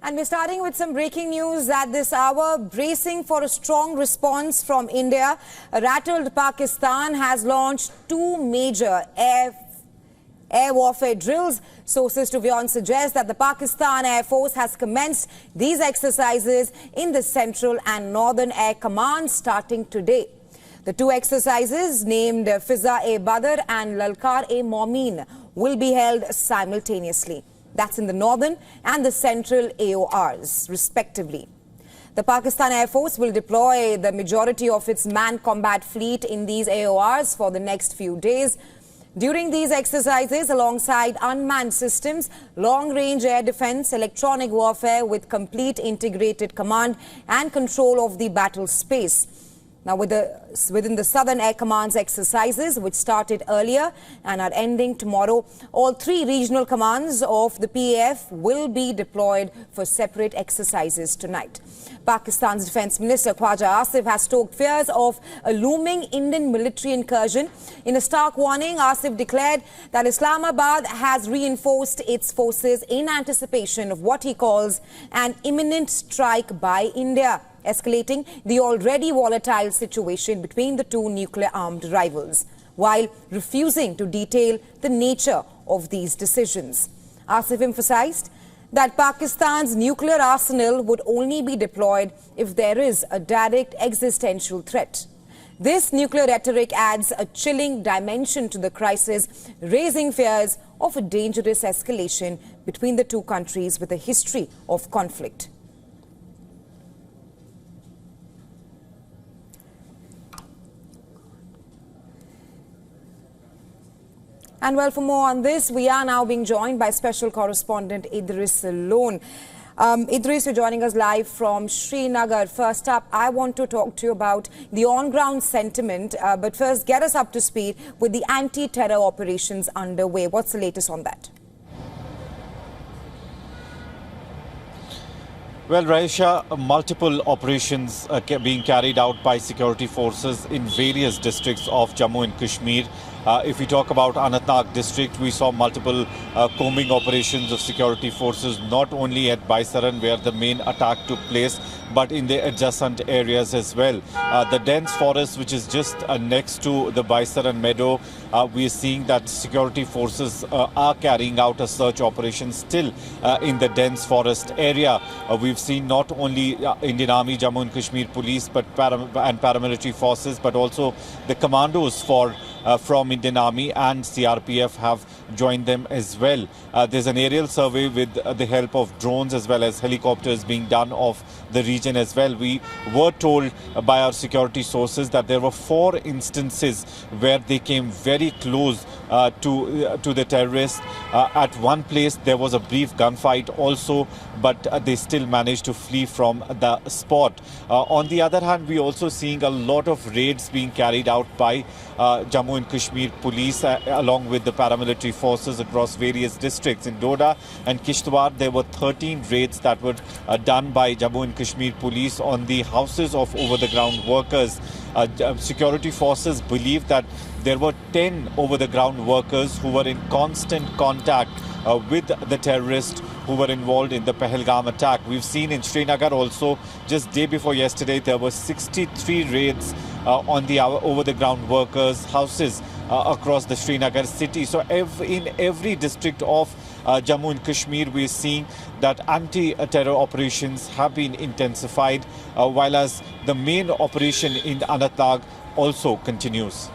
And we're starting with some breaking news at this hour. Bracing for a strong response from India, Rattled Pakistan has launched two major air warfare drills. Sources to WION suggest that the Pakistan Air Force has commenced these exercises in the Central and Northern Air Command starting today. The two exercises, named Fiza-e-Badr and Lalkar-e-Momin, will be held simultaneously. That's in the northern and the central AORs, respectively. The Pakistan Air Force will deploy the majority of its manned combat fleet in these AORs for the next few days. During these exercises, alongside unmanned systems, long-range air defense, electronic warfare with complete integrated command and control of the battle space. Now, within the Southern Air Command's exercises, which started earlier and are ending tomorrow, all three regional commands of the PAF will be deployed for separate exercises tonight. Pakistan's Defence Minister Khwaja Asif has stoked fears of a looming Indian military incursion. In a stark warning, Asif declared that Islamabad has reinforced its forces in anticipation of what he calls an imminent strike by India, escalating the already volatile situation between the two nuclear-armed rivals, while refusing to detail the nature of these decisions. Asif emphasized that Pakistan's nuclear arsenal would only be deployed if there is a direct existential threat. This nuclear rhetoric adds a chilling dimension to the crisis, raising fears of a dangerous escalation between the two countries with a history of conflict. And well, for more on this, we are now being joined by special correspondent Idris Lone. Idris, you're joining us live from Srinagar. First up, I want to talk to you about the on-ground sentiment. But first, get us up to speed with the anti-terror operations underway. What's the latest on that? Well, Raisha, multiple operations being carried out by security forces in various districts of Jammu and Kashmir. If we talk about Anantnag district, we saw multiple combing operations of security forces, not only at Baisaran, where the main attack took place, but in the adjacent areas as well. The dense forest, which is just next to the Baisaran meadow, we are seeing that security forces are carrying out a search operation still in the dense forest area. We've seen not only Indian Army, Jammu and Kashmir Police, but paramilitary forces, but also the commandos from Indian Army and CRPF have joined them as well. There's an aerial survey with the help of drones as well as helicopters being done of the region as well. We were told by our security sources that there were 4 instances where they came very close to the terrorists. At one place there was a brief gunfight also, but they still managed to flee from the spot. On the other hand, we're also seeing a lot of raids being carried out by Jammu and Kashmir Police along with the paramilitary forces across various districts. In Doda and Kishtwar, there were 13 raids that were done by Jammu and Kashmir Police on the houses of over-the-ground workers. Security forces believe that there were 10 over-the-ground workers who were in constant contact with the terrorists who were involved in the Pahalgam attack. We've seen in Srinagar also, just day before yesterday, there were 63 raids on the over-the-ground workers' houses across the Srinagar city. So in every district of Jammu and Kashmir, we're seeing that anti-terror operations have been intensified, while as the main operation in Anantnag also continues.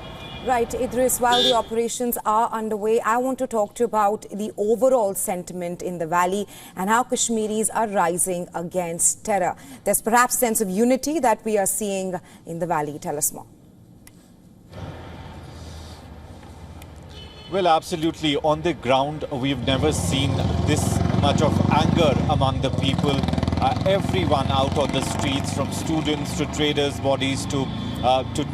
Right, Idris, while the operations are underway, I want to talk to you about the overall sentiment in the valley and how Kashmiris are rising against terror. There's perhaps a sense of unity that we are seeing in the valley. Tell us more. Well, absolutely. On the ground, we've never seen this much of anger among the people. Everyone out on the streets, from students to traders' bodies to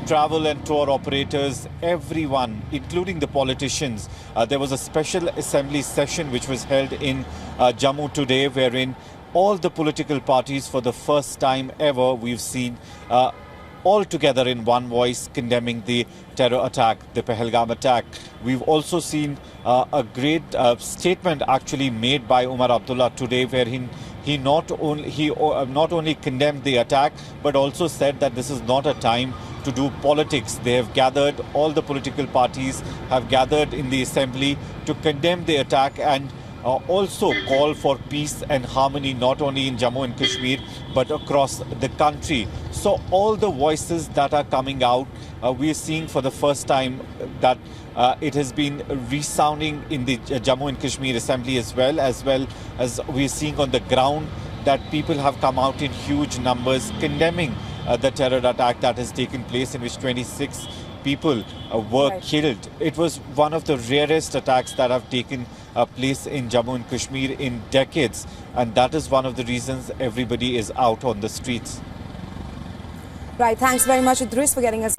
travel and tour operators, everyone, including the politicians. There was a special assembly session which was held in Jammu today, wherein all the political parties, for the first time ever, we've seen all together in one voice condemning the terror attack, the Pahalgam attack. We've also seen a great statement actually made by Umar Abdullah today, where he he not only condemned the attack, but also said that this is not a time to do politics. They have gathered, all the political parties have gathered in the assembly to condemn the attack and also call for peace and harmony, not only in Jammu and Kashmir, but across the country. So all the voices that are coming out, we are seeing for the first time that it has been resounding in the Jammu and Kashmir Assembly as well as we are seeing on the ground that people have come out in huge numbers condemning the terror attack that has taken place, in which 26 people were killed. It was one of the rarest attacks that have taken place in Jammu and Kashmir in decades, and that is one of the reasons everybody is out on the streets. Right, thanks very much, Idris, for getting us